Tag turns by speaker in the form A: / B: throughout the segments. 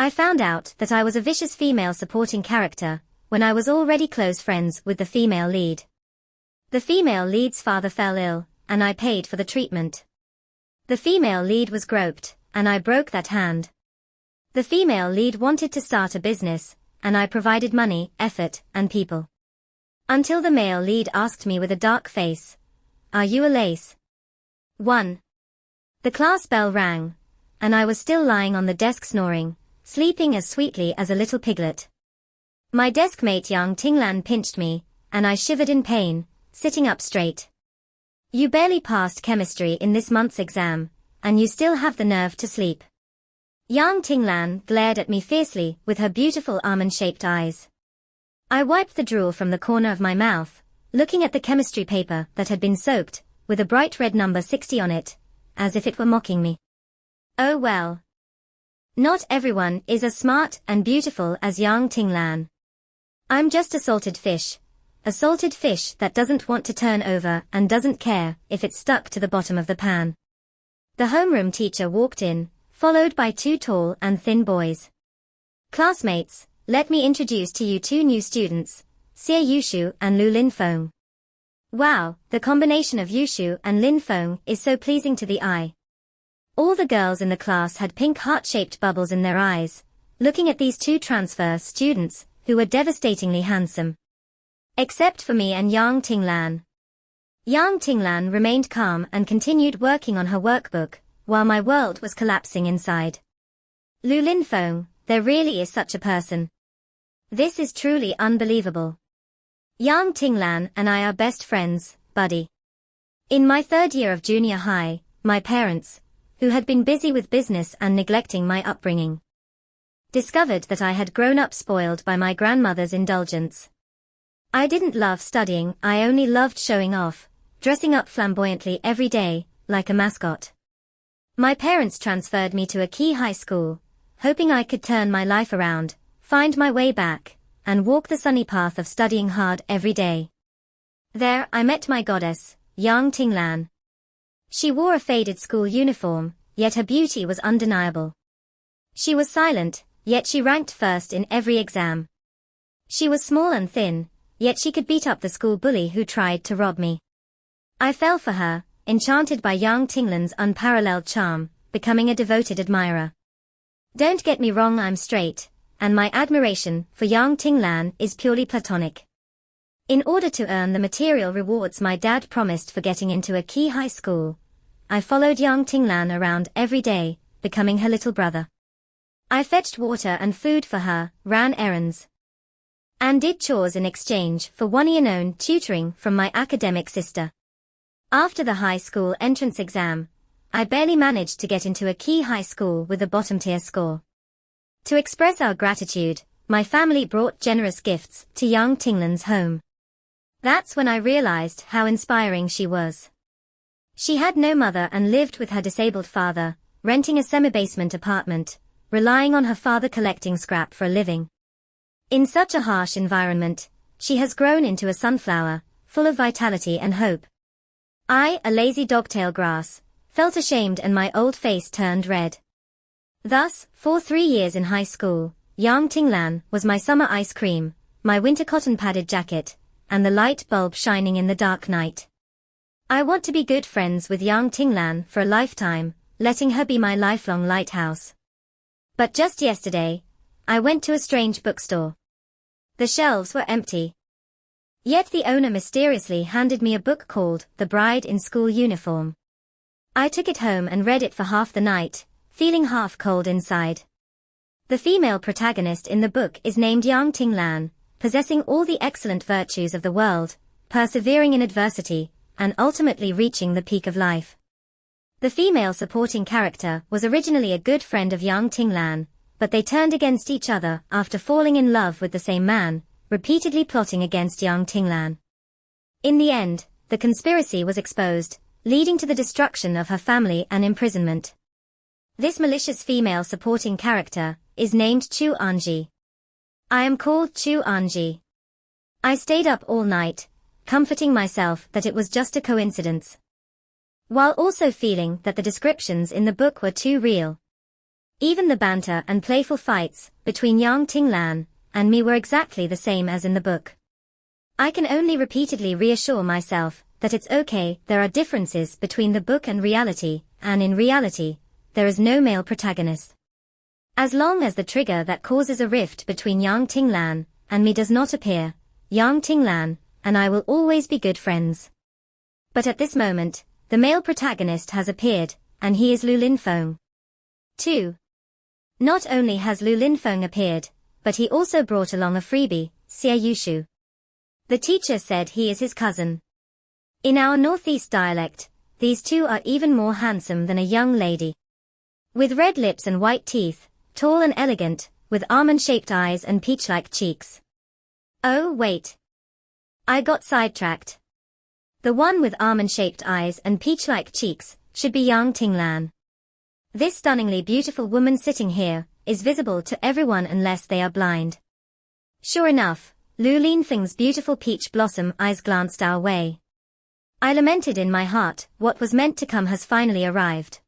A: I found out that I was a vicious female supporting character when I was already close friends with the female lead. The female lead's father fell ill, and I paid for the treatment. The female lead was groped, and I broke that hand. The female lead wanted to start a business, and I provided money, effort, and people. Until the male lead asked me with a dark face, "Are you a lace?" 1. The class bell rang, and I was still lying on the desk snoring, sleeping as sweetly as a little piglet. My desk mate Yang Tinglan pinched me, and I shivered in pain, sitting up straight. "You barely passed chemistry in this month's exam, and you still have the nerve to sleep." Yang Tinglan glared at me fiercely with her beautiful almond-shaped eyes. I wiped the drool from the corner of my mouth, looking at the chemistry paper that had been soaked, with a bright red number 60 on it, as if it were mocking me. Oh well. Not everyone is as smart and beautiful as Yang Tinglan. I'm just a salted fish that doesn't want to turn over and doesn't care if it's stuck to the bottom of the pan. The homeroom teacher walked in, followed by 2 tall and thin boys. "Classmates, let me introduce to you 2 new students, Xie Yushu and Lu Linfeng." Wow, the combination of Yushu and Linfeng is so pleasing to the eye. All the girls in the class had pink heart-shaped bubbles in their eyes, looking at these 2 transfer students, who were devastatingly handsome. Except for me and Yang Tinglan. Yang Tinglan remained calm and continued working on her workbook, while my world was collapsing inside. Lu Linfeng, there really is such a person. This is truly unbelievable. Yang Tinglan and I are best friends, buddy. In my 3rd year of junior high, my parents, who had been busy with business and neglecting my upbringing, discovered that I had grown up spoiled by my grandmother's indulgence. I didn't love studying, I only loved showing off, dressing up flamboyantly every day, like a mascot. My parents transferred me to a key high school, hoping I could turn my life around, find my way back, and walk the sunny path of studying hard every day. There I met my goddess, Yang Tinglan. She wore a faded school uniform, yet her beauty was undeniable. She was silent, yet she ranked first in every exam. She was small and thin, yet she could beat up the school bully who tried to rob me. I fell for her, enchanted by Yang Tinglan's unparalleled charm, becoming a devoted admirer. Don't get me wrong, I'm straight, and my admiration for Yang Tinglan is purely platonic. In order to earn the material rewards my dad promised for getting into a key high school, I followed Yang Tinglan around every day, becoming her little brother. I fetched water and food for her, ran errands, and did chores in exchange for one-year tutoring from my academic sister. After the high school entrance exam, I barely managed to get into a key high school with a bottom-tier score. To express our gratitude, my family brought generous gifts to Yang Tinglan's home. That's when I realized how inspiring she was. She had no mother and lived with her disabled father, renting a semi-basement apartment, relying on her father collecting scrap for a living. In such a harsh environment, she has grown into a sunflower, full of vitality and hope. I, a lazy dogtail grass, felt ashamed and my old face turned red. Thus, for 3 years in high school, Yang Tinglan was my summer ice cream, my winter cotton padded jacket, and the light bulb shining in the dark night. I want to be good friends with Yang Tinglan for a lifetime, letting her be my lifelong lighthouse. But just yesterday, I went to a strange bookstore. The shelves were empty. Yet the owner mysteriously handed me a book called The Bride in School Uniform. I took it home and read it for half the night, feeling half cold inside. The female protagonist in the book is named Yang Tinglan, possessing all the excellent virtues of the world, persevering in adversity, and ultimately reaching the peak of life. The female supporting character was originally a good friend of Yang Tinglan, but they turned against each other after falling in love with the same man, repeatedly plotting against Yang Tinglan. In the end, the conspiracy was exposed, leading to the destruction of her family and imprisonment. This malicious female supporting character is named Chu Anji. I am called Chu Anji. I stayed up all night, comforting myself that it was just a coincidence, while also feeling that the descriptions in the book were too real. Even the banter and playful fights between Yang Tinglan and me were exactly the same as in the book. I can only repeatedly reassure myself that it's okay, there are differences between the book and reality, and in reality, there is no male protagonist. As long as the trigger that causes a rift between Yang Tinglan and me does not appear, Yang Tinglan and I will always be good friends. But at this moment, the male protagonist has appeared, and he is Lu Linfeng. 2. Not only has Lu Linfeng appeared, but he also brought along a freebie, Xie Yushu. The teacher said he is his cousin. In our northeast dialect, these two are even more handsome than a young lady. With red lips and white teeth, tall and elegant, with almond-shaped eyes and peach-like cheeks. Oh, wait. I got sidetracked. The one with almond-shaped eyes and peach-like cheeks should be Yang Tinglan. This stunningly beautiful woman sitting here is visible to everyone unless they are blind. Sure enough, Lu Linfeng's beautiful peach blossom eyes glanced our way. I lamented in my heart, what was meant to come has finally arrived.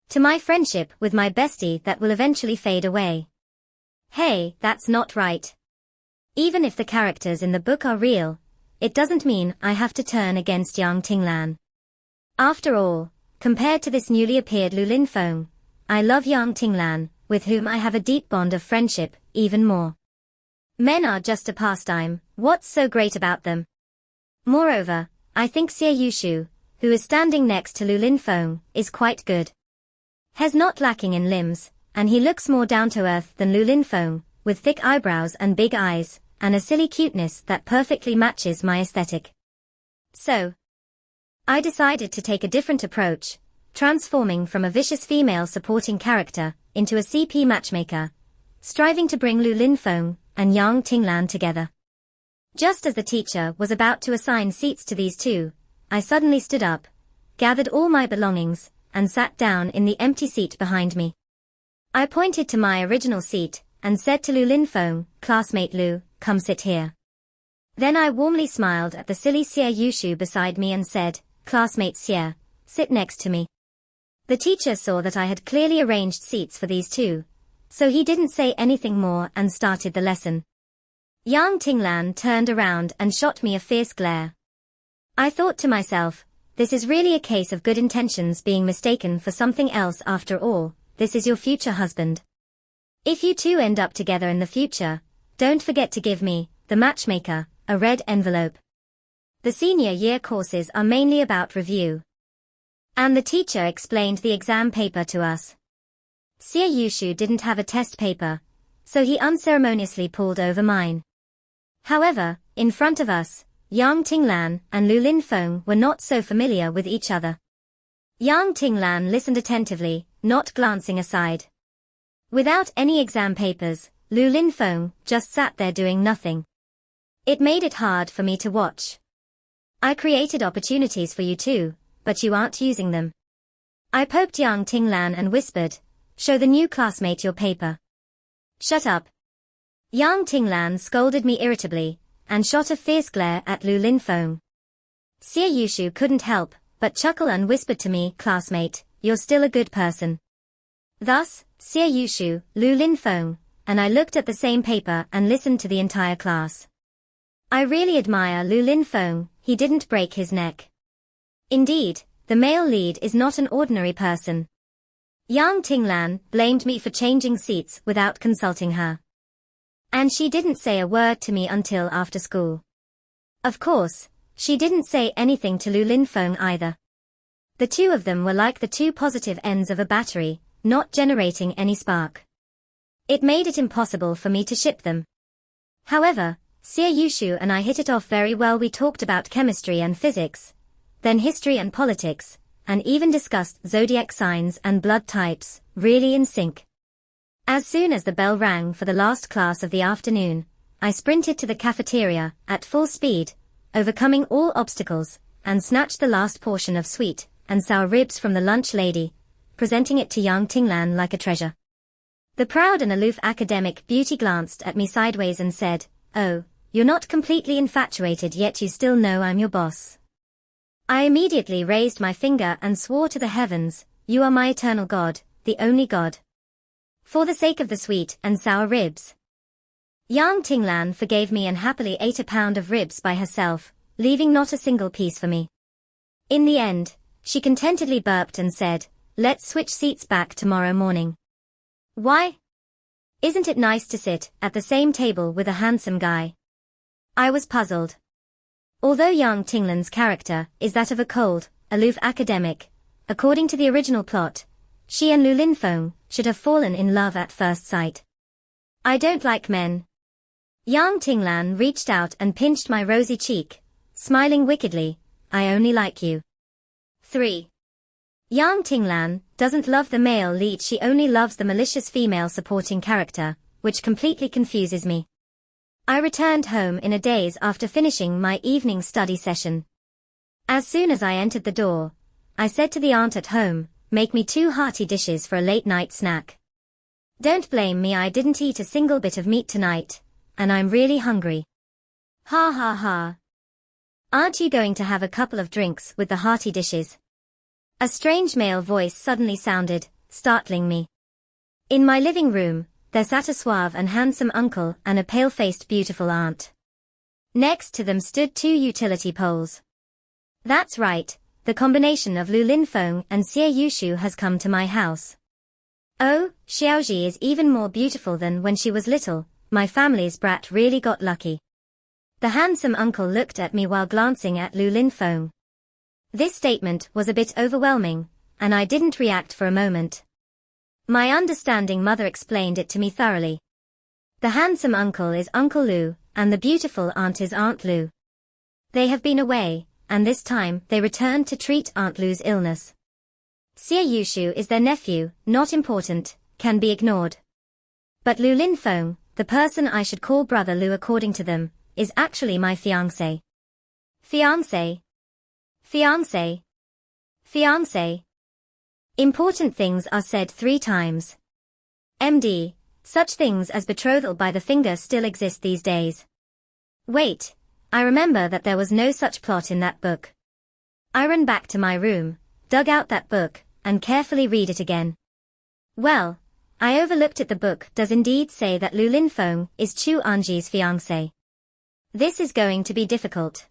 A: To my friendship with my bestie that will eventually fade away. Hey, that's not right. Even if the characters in the book are real, it doesn't mean I have to turn against Yang Tinglan. After all, compared to this newly appeared Lu Linfeng, I love Yang Tinglan, with whom I have a deep bond of friendship, even more. Men are just a pastime, what's so great about them? Moreover, I think Xie Yushu, who is standing next to Lu Linfeng, is quite good. He's not lacking in limbs, and he looks more down-to-earth than Lu Linfeng, with thick eyebrows and big eyes, and a silly cuteness that perfectly matches my aesthetic. So, I decided to take a different approach, transforming from a vicious female supporting character into a CP matchmaker, striving to bring Lu Linfeng and Yang Tinglan together. Just as the teacher was about to assign seats to these two, I suddenly stood up, gathered all my belongings, and sat down in the empty seat behind me. I pointed to my original seat, and said to Lu Linfeng, "Classmate Lu, come sit here." Then I warmly smiled at the silly Xie Yushu beside me and said, "Classmate Xie, sit next to me." The teacher saw that I had clearly arranged seats for these two, so he didn't say anything more and started the lesson. Yang Tinglan turned around and shot me a fierce glare. I thought to myself, this is really a case of good intentions being mistaken for something else after all, this is your future husband. If you two end up together in the future, don't forget to give me, the matchmaker, a red envelope. The senior year courses are mainly about review. And the teacher explained the exam paper to us. Xie Yushu didn't have a test paper, so he unceremoniously pulled over mine. However, in front of us, Yang Tinglan and Lu Linfeng were not so familiar with each other. Yang Tinglan listened attentively, not glancing aside. Without any exam papers, Lu Linfeng just sat there doing nothing. It made it hard for me to watch. I created opportunities for you too, but you aren't using them. I poked Yang Tinglan and whispered, "Show the new classmate your paper." "Shut up." Yang Tinglan scolded me irritably, and shot a fierce glare at Lu Linfeng. Xie Yushu couldn't help but chuckle and whispered to me, "Classmate, you're still a good person." Thus, Xie Yushu, Lu Linfeng, and I looked at the same paper and listened to the entire class. I really admire Lu Linfeng, he didn't break his neck. Indeed, the male lead is not an ordinary person. Yang Tinglan blamed me for changing seats without consulting her. And she didn't say a word to me until after school. Of course, she didn't say anything to Lu Linfeng either. The two of them were like the two positive ends of a battery, not generating any spark. It made it impossible for me to ship them. However, Xie Yushu and I hit it off very well. We talked about chemistry and physics, then history and politics, and even discussed zodiac signs and blood types, really in sync. As soon as the bell rang for the last class of the afternoon, I sprinted to the cafeteria at full speed, overcoming all obstacles, and snatched the last portion of sweet and sour ribs from the lunch lady, presenting it to Yang Tinglan like a treasure. The proud and aloof academic beauty glanced at me sideways and said, "Oh, you're not completely infatuated yet, you still know I'm your boss." I immediately raised my finger and swore to the heavens, "You are my eternal God, the only God." For the sake of the sweet and sour ribs. Yang Tinglan forgave me and happily ate a pound of ribs by herself, leaving not a single piece for me. In the end, she contentedly burped and said, "Let's switch seats back tomorrow morning." Why? Isn't it nice to sit at the same table with a handsome guy? I was puzzled. Although Yang Tinglan's character is that of a cold, aloof academic, according to the original plot, she and Lu Linfeng should have fallen in love at first sight. I don't like men. Yang Tinglan reached out and pinched my rosy cheek, smiling wickedly. I only like you. 3. Yang Tinglan doesn't love the male lead, she only loves the malicious female supporting character, which completely confuses me. I returned home in a daze after finishing my evening study session. As soon as I entered the door, I said to the aunt at home, "Make me 2 hearty dishes for a late-night snack. Don't blame me, I didn't eat a single bit of meat tonight, and I'm really hungry." Ha ha ha. Aren't you going to have a couple of drinks with the hearty dishes? A strange male voice suddenly sounded, startling me. In my living room, there sat a suave and handsome uncle and a pale-faced beautiful aunt. Next to them stood 2 utility poles. That's right, the combination of Lu Linfeng and Xie Yushu has come to my house. Oh, Xiaoji is even more beautiful than when she was little. My family's brat really got lucky. The handsome uncle looked at me while glancing at Lu Linfeng. This statement was a bit overwhelming, and I didn't react for a moment. My understanding mother explained it to me thoroughly. The handsome uncle is Uncle Lu, and the beautiful aunt is Aunt Lu. They have been away, and this time they returned to treat Aunt Lu's illness. Xie Yushu is their nephew, not important, can be ignored. But Lu Linfeng, the person I should call Brother Lu according to them, is actually my fiancé. Fiancé. Fiancé. Fiancé. Important things are said 3 times. MD, such things as betrothal by the finger still exist these days. Wait, I remember that there was no such plot in that book. I ran back to my room, dug out that book, and carefully read it again. Well, I overlooked it. The book does indeed say that Lu Linfeng is Chu Anji's fiancé. This is going to be difficult.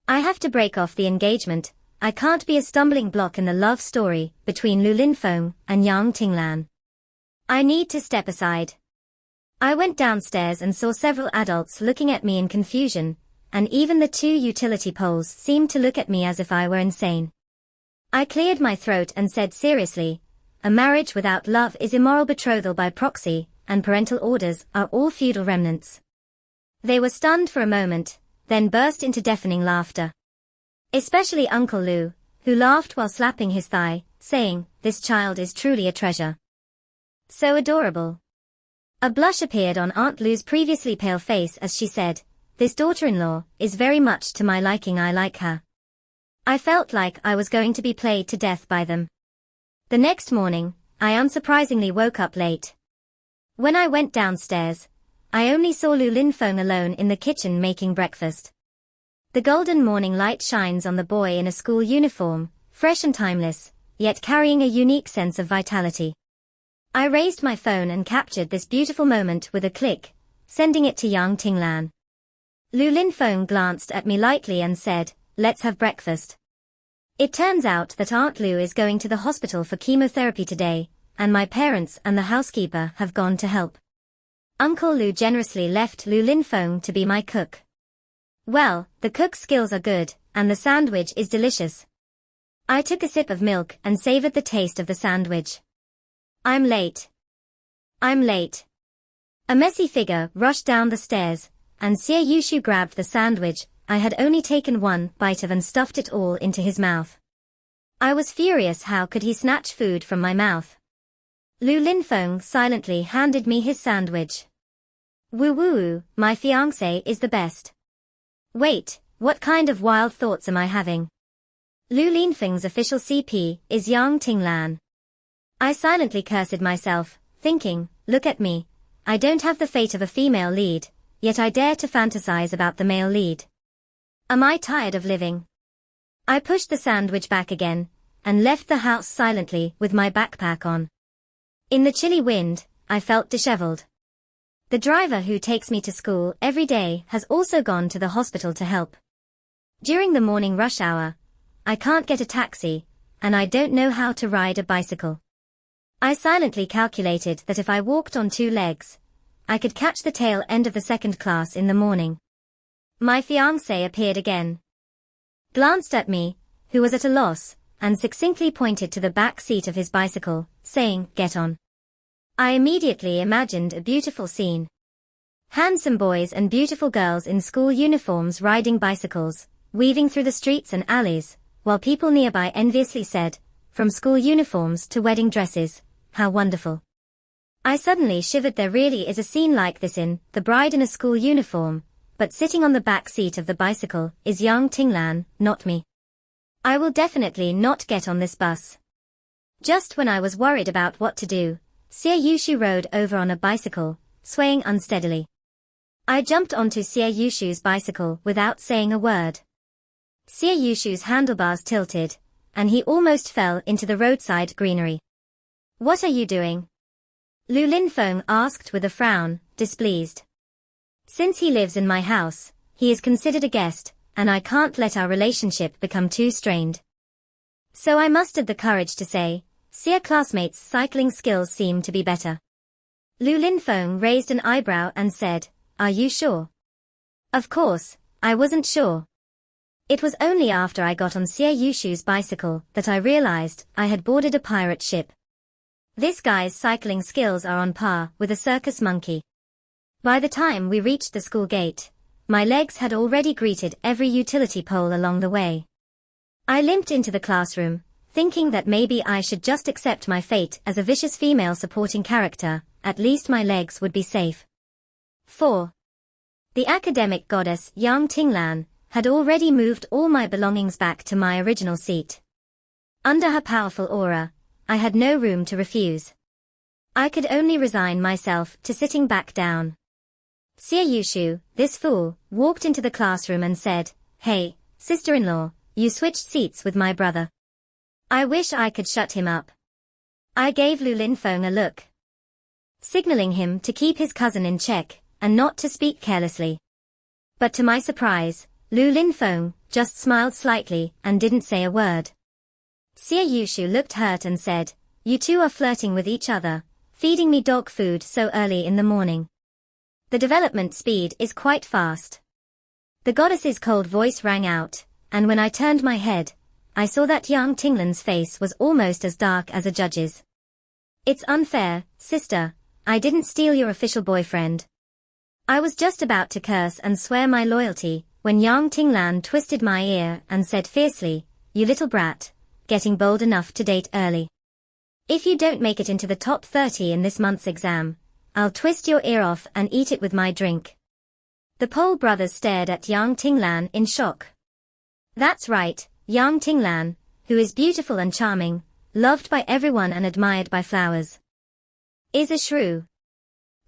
A: I have to break off the engagement. I can't be a stumbling block in the love story between Lu Linfeng and Yang Tinglan. I need to step aside. I went downstairs and saw several adults looking at me in confusion, and even the 2 utility poles seemed to look at me as if I were insane. I cleared my throat and said seriously, "A marriage without love is immoral. Betrothal by proxy and parental orders are all feudal remnants." They were stunned for a moment, then burst into deafening laughter. Especially Uncle Lu, who laughed while slapping his thigh, saying, "This child is truly a treasure. So adorable." A blush appeared on Aunt Lu's previously pale face as she said, "This daughter-in-law is very much to my liking. I like her." I felt like I was going to be played to death by them. The next morning, I unsurprisingly woke up late. When I went downstairs, I only saw Lu Linfeng alone in the kitchen making breakfast. The golden morning light shines on the boy in a school uniform, fresh and timeless, yet carrying a unique sense of vitality. I raised my phone and captured this beautiful moment with a click, sending it to Yang Tinglan. Lu Linfeng glanced at me lightly and said, "Let's have breakfast." It turns out that Aunt Lu is going to the hospital for chemotherapy today, and my parents and the housekeeper have gone to help. Uncle Lu generously left Lu Linfeng to be my cook. Well, the cook's skills are good, and the sandwich is delicious. I took a sip of milk and savored the taste of the sandwich. I'm late. I'm late. A messy figure rushed down the stairs, and Xie Yushu grabbed the sandwich I had only taken 1 bite of and stuffed it all into his mouth. I was furious. How could he snatch food from my mouth? Lu Linfeng silently handed me his sandwich. Woo-woo, my fiancé is the best. Wait, what kind of wild thoughts am I having? Lu Linfeng's official CP is Yang Tinglan. I silently cursed myself, thinking, look at me, I don't have the fate of a female lead, yet I dare to fantasize about the male lead. Am I tired of living? I pushed the sandwich back again, and left the house silently with my backpack on. In the chilly wind, I felt disheveled. The driver who takes me to school every day has also gone to the hospital to help. During the morning rush hour, I can't get a taxi, and I don't know how to ride a bicycle. I silently calculated that if I walked on 2 legs, I could catch the tail end of the second class in the morning. My fiancé appeared again. Glanced at me, who was at a loss, and succinctly pointed to the back seat of his bicycle, saying, "Get on." I immediately imagined a beautiful scene. Handsome boys and beautiful girls in school uniforms riding bicycles, weaving through the streets and alleys, while people nearby enviously said, "From school uniforms to wedding dresses, how wonderful." I suddenly shivered. There really is a scene like this in The Bride in a School Uniform, but sitting on the back seat of the bicycle is young Tinglan, not me. I will definitely not get on this bus. Just when I was worried about what to do, Xie Yushu rode over on a bicycle, swaying unsteadily. I jumped onto Xie Yushu's bicycle without saying a word. Xie Yushu's handlebars tilted, and he almost fell into the roadside greenery. "What are you doing?" Lu Linfeng asked with a frown, displeased. Since he lives in my house, he is considered a guest, and I can't let our relationship become too strained. So I mustered the courage to say, "Xie classmates' cycling skills seem to be better." Lu Linfeng raised an eyebrow and said, "Are you sure?" Of course, I wasn't sure. It was only after I got on Xie Yushu's bicycle that I realized I had boarded a pirate ship. This guy's cycling skills are on par with a circus monkey. By the time we reached the school gate, my legs had already greeted every utility pole along the way. I limped into the classroom, thinking that maybe I should just accept my fate as a vicious female supporting character. At least my legs would be safe. 4. The academic goddess Yang Tinglan had already moved all my belongings back to my original seat. Under her powerful aura, I had no room to refuse. I could only resign myself to sitting back down. Xie Yushu, this fool, walked into the classroom and said, "Hey, sister-in-law, you switched seats with my brother." I wish I could shut him up. I gave Lu Linfeng a look, signaling him to keep his cousin in check, and not to speak carelessly. But to my surprise, Lu Linfeng just smiled slightly and didn't say a word. Xie Yushu looked hurt and said, "You two are flirting with each other, feeding me dog food so early in the morning. The development speed is quite fast." The goddess's cold voice rang out, and when I turned my head, I saw that young Tinglan's face was almost as dark as a judge's. "It's unfair, sister, I didn't steal your official boyfriend." I was just about to curse and swear my loyalty, when Yang Tinglan twisted my ear and said fiercely, "You little brat, getting bold enough to date early. If you don't make it into the top 30 in this month's exam, I'll twist your ear off and eat it with my drink." The Pole brothers stared at Yang Tinglan in shock. That's right, Yang Tinglan, who is beautiful and charming, loved by everyone and admired by flowers, is a shrew.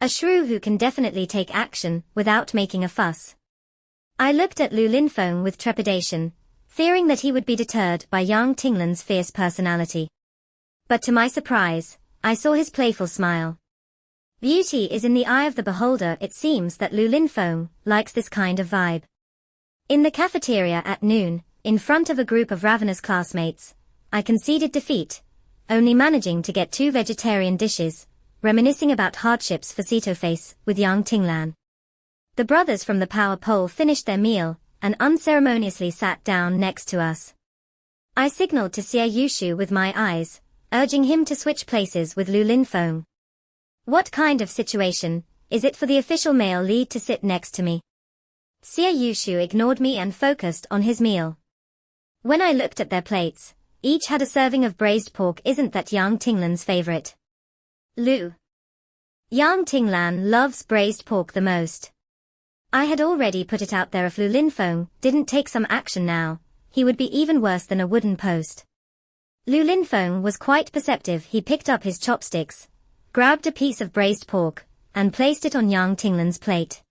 A: A shrew who can definitely take action without making a fuss. I looked at Lu Linfeng with trepidation, fearing that he would be deterred by Yang Tinglan's fierce personality. But to my surprise, I saw his playful smile. Beauty is in the eye of the beholder. It seems that Lu Linfeng likes this kind of vibe. In the cafeteria at noon, in front of a group of ravenous classmates, I conceded defeat, only managing to get 2 vegetarian dishes, reminiscing about hardships for Sitoface with Yang Tinglan. The brothers from the power pole finished their meal, and unceremoniously sat down next to us. I signaled to Xie Yushu with my eyes, urging him to switch places with Lu Linfeng. What kind of situation is it for the official male lead to sit next to me? Xie Yushu ignored me and focused on his meal. When I looked at their plates, each had a serving of braised pork. Isn't that Yang Tinglan's favorite? Lu. Yang Tinglan loves braised pork the most. I had already put it out there, if Lu Linfeng didn't take some action now, he would be even worse than a wooden post. Lu Linfeng was quite perceptive. He picked up his chopsticks, grabbed a piece of braised pork, and placed it on Yang Tinglan's plate.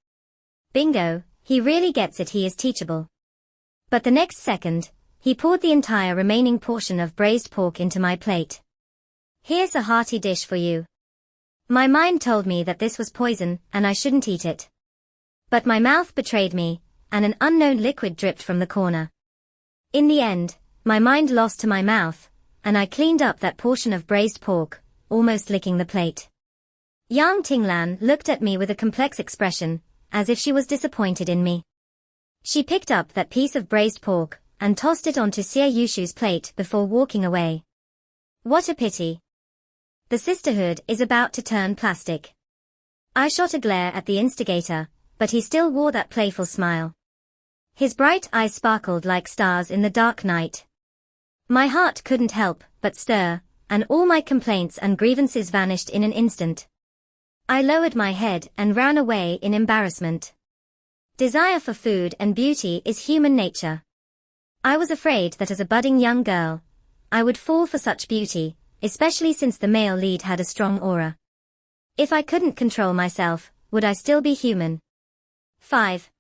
A: Bingo, he really gets it. He is teachable. But the next second, he poured the entire remaining portion of braised pork into my plate. "Here's a hearty dish for you." My mind told me that this was poison and I shouldn't eat it. But my mouth betrayed me, and an unknown liquid dripped from the corner. In the end, my mind lost to my mouth, and I cleaned up that portion of braised pork, almost licking the plate. Yang Tinglan looked at me with a complex expression, as if she was disappointed in me. She picked up that piece of braised pork, and tossed it onto Xie Yushu's plate before walking away. What a pity. The sisterhood is about to turn plastic. I shot a glare at the instigator, but he still wore that playful smile. His bright eyes sparkled like stars in the dark night. My heart couldn't help but stir, and all my complaints and grievances vanished in an instant. I lowered my head and ran away in embarrassment. Desire for food and beauty is human nature. I was afraid that as a budding young girl, I would fall for such beauty, especially since the male lead had a strong aura. If I couldn't control myself, would I still be human? 5.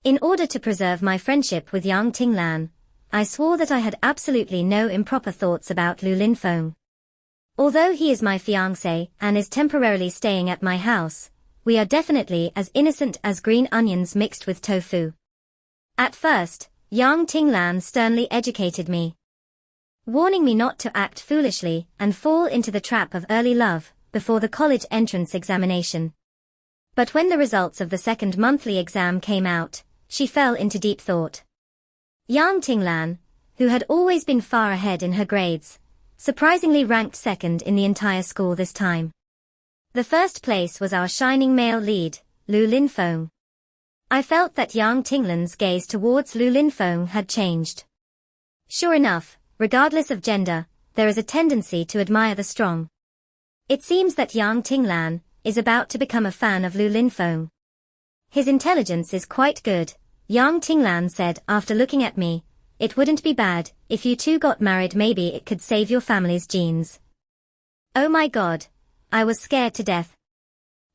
A: In order to preserve my friendship with Yang Tinglan, I swore that I had absolutely no improper thoughts about Lu Linfeng. Although he is my fiancé and is temporarily staying at my house, we are definitely as innocent as green onions mixed with tofu. At first, Yang Tinglan sternly educated me, warning me not to act foolishly and fall into the trap of early love before the college entrance examination. But when the results of the second monthly exam came out, she fell into deep thought. Yang Tinglan, who had always been far ahead in her grades, surprisingly ranked second in the entire school this time. The first place was our shining male lead, Lu Linfeng. I felt that Yang Tinglan's gaze towards Lu Linfeng had changed. Sure enough, regardless of gender, there is a tendency to admire the strong. It seems that Yang Tinglan is about to become a fan of Lu Linfeng. His intelligence is quite good, Yang Tinglan said after looking at me. It wouldn't be bad if you two got married, maybe it could save your family's genes. Oh my god. I was scared to death.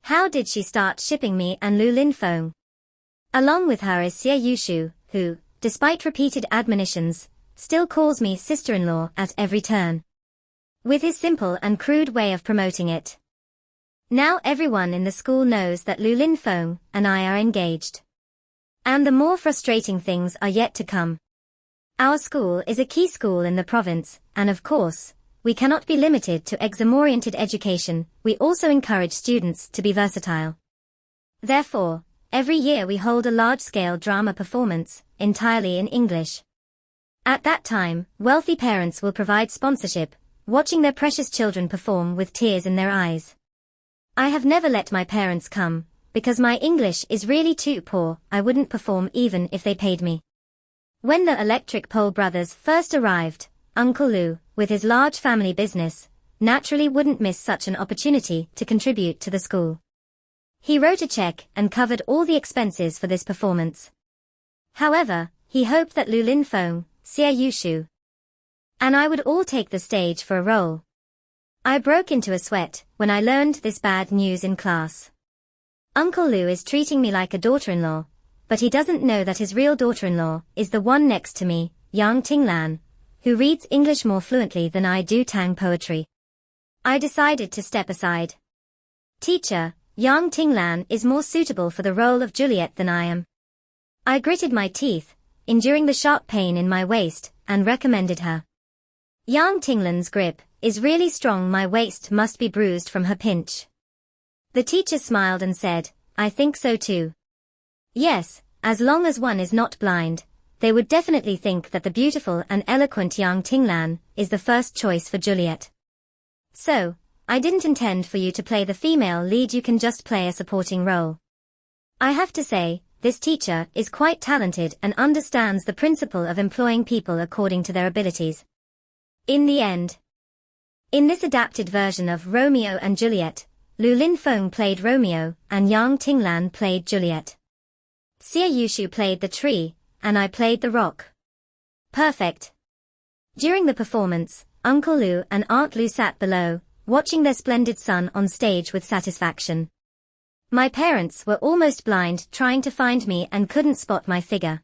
A: How did she start shipping me and Lu Linfeng? Along with her is Xie Yushu, who, despite repeated admonitions, still calls me sister-in-law at every turn. With his simple and crude way of promoting it. Now everyone in the school knows that Lu Linfeng and I are engaged. And the more frustrating things are yet to come. Our school is a key school in the province, and of course, we cannot be limited to exam-oriented education. We also encourage students to be versatile. Therefore, every year we hold a large-scale drama performance, entirely in English. At that time, wealthy parents will provide sponsorship, watching their precious children perform with tears in their eyes. I have never let my parents come, because my English is really too poor. I wouldn't perform even if they paid me. When the Electric Pole brothers first arrived, Uncle Lu, with his large family business, naturally wouldn't miss such an opportunity to contribute to the school. He wrote a check and covered all the expenses for this performance. However, he hoped that Lu Linfeng, Xie Yushu, and I would all take the stage for a role. I broke into a sweat when I learned this bad news in class. Uncle Lu is treating me like a daughter-in-law, but he doesn't know that his real daughter-in-law is the one next to me, Yang Tinglan, who reads English more fluently than I do Tang poetry. I decided to step aside. Teacher, Yang Tinglan is more suitable for the role of Juliet than I am. I gritted my teeth, enduring the sharp pain in my waist, and recommended her. Yang Tinglan's grip is really strong. My waist must be bruised from her pinch. The teacher smiled and said, I think so too. Yes, as long as one is not blind, they would definitely think that the beautiful and eloquent Yang Tinglan is the first choice for Juliet. So, I didn't intend for you to play the female lead, you can just play a supporting role. I have to say, this teacher is quite talented and understands the principle of employing people according to their abilities. In the end, in this adapted version of Romeo and Juliet, Lu Linfeng played Romeo and Yang Tinglan played Juliet. Xie Yushu played the tree, and I played the rock. Perfect. During the performance, Uncle Lu and Aunt Lu sat below, watching their splendid son on stage with satisfaction. My parents were almost blind trying to find me and couldn't spot my figure.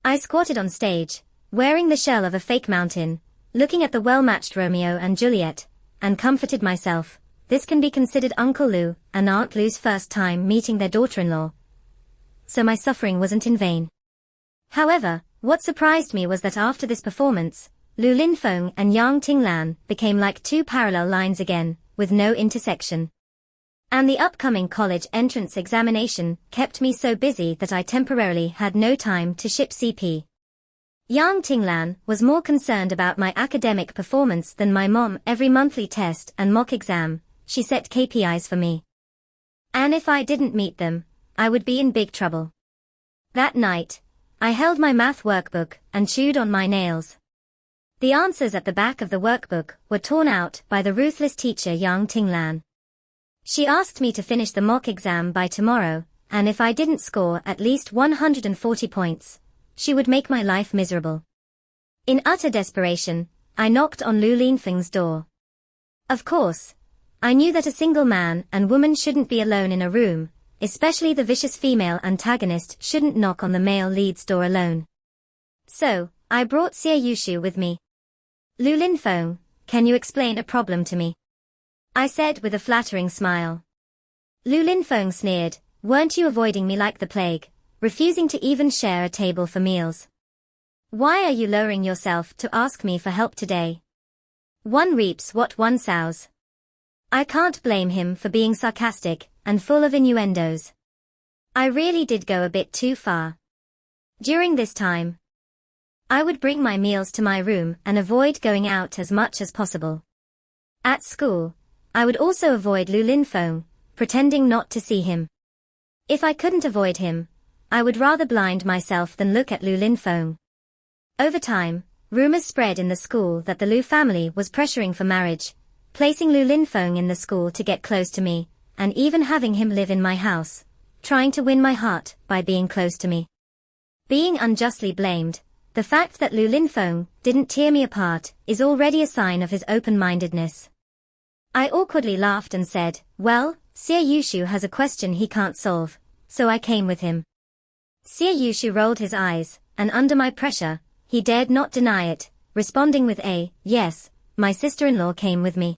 A: I squatted on stage, wearing the shell of a fake mountain, looking at the well-matched Romeo and Juliet, and comforted myself. this can be considered Uncle Lou and Aunt Lou's first time meeting their daughter-in-law. So my suffering wasn't in vain. However, what surprised me was that after this performance, Lu Linfeng and Yang Tinglan became like two parallel lines again, with no intersection. And the upcoming college entrance examination kept me so busy that I temporarily had no time to ship CP. Yang Tinglan was more concerned about my academic performance than my mom. Every monthly test and mock exam, she set KPIs for me. And if I didn't meet them, I would be in big trouble. That night, I held my math workbook and chewed on my nails. The answers at the back of the workbook were torn out by the ruthless teacher Yang Tinglan. She asked me to finish the mock exam by tomorrow, and if I didn't score at least 140 points, she would make my life miserable. In utter desperation, I knocked on Lu Linfeng's door. Of course, I knew that a single man and woman shouldn't be alone in a room, especially the vicious female antagonist shouldn't knock on the male lead's door alone. So, I brought Xie Yushu with me. Lu Linfeng, can you explain a problem to me? I said with a flattering smile. Lu Linfeng sneered, weren't you avoiding me like the plague, refusing to even share a table for meals? Why are you lowering yourself to ask me for help today? One reaps what one sows. I can't blame him for being sarcastic and full of innuendos. I really did go a bit too far. During this time, I would bring my meals to my room and avoid going out as much as possible. At school, I would also avoid Lu Linfeng, pretending not to see him. If I couldn't avoid him, I would rather blind myself than look at Lu Linfeng. Over time, rumors spread in the school that the Lu family was pressuring for marriage, placing Lu Linfeng in the school to get close to me, and even having him live in my house, trying to win my heart by being close to me. Being unjustly blamed, the fact that Lu Linfeng didn't tear me apart is already a sign of his open-mindedness. I awkwardly laughed and said, well, Xie Yushu has a question he can't solve, so I came with him. Xie Yushu rolled his eyes, and under my pressure, he dared not deny it, responding with a, yes, my sister-in-law came with me.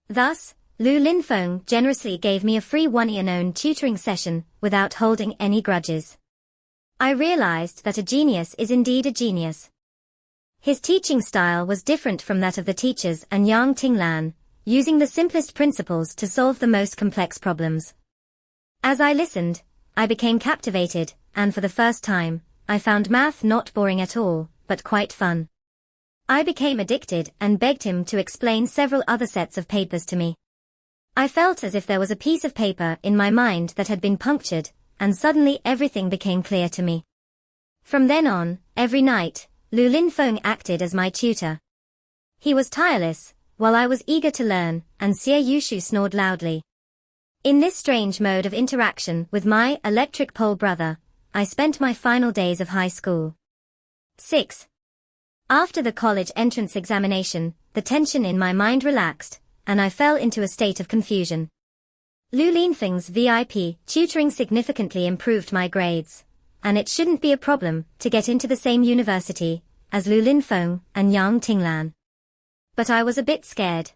A: Thus, Lu Linfeng generously gave me a free one-year-known tutoring session without holding any grudges. I realized that a genius is indeed a genius. His teaching style was different from that of the teachers and Yang Tinglan, using the simplest principles to solve the most complex problems. As I listened, I became captivated, and for the first time, I found math not boring at all, but quite fun. I became addicted and begged him to explain several other sets of papers to me. I felt as if there was a piece of paper in my mind that had been punctured, and suddenly everything became clear to me. From then on, every night, Lu Linfeng acted as my tutor. He was tireless, while I was eager to learn, and Xie Yushu snored loudly. In this strange mode of interaction with my electric pole brother, I spent my final days of high school. 6. After the college entrance examination, the tension in my mind relaxed, and I fell into a state of confusion. Lu Linfeng's VIP tutoring significantly improved my grades, and it shouldn't be a problem to get into the same university as Lu Linfeng and Yang Tinglan. But I was a bit scared.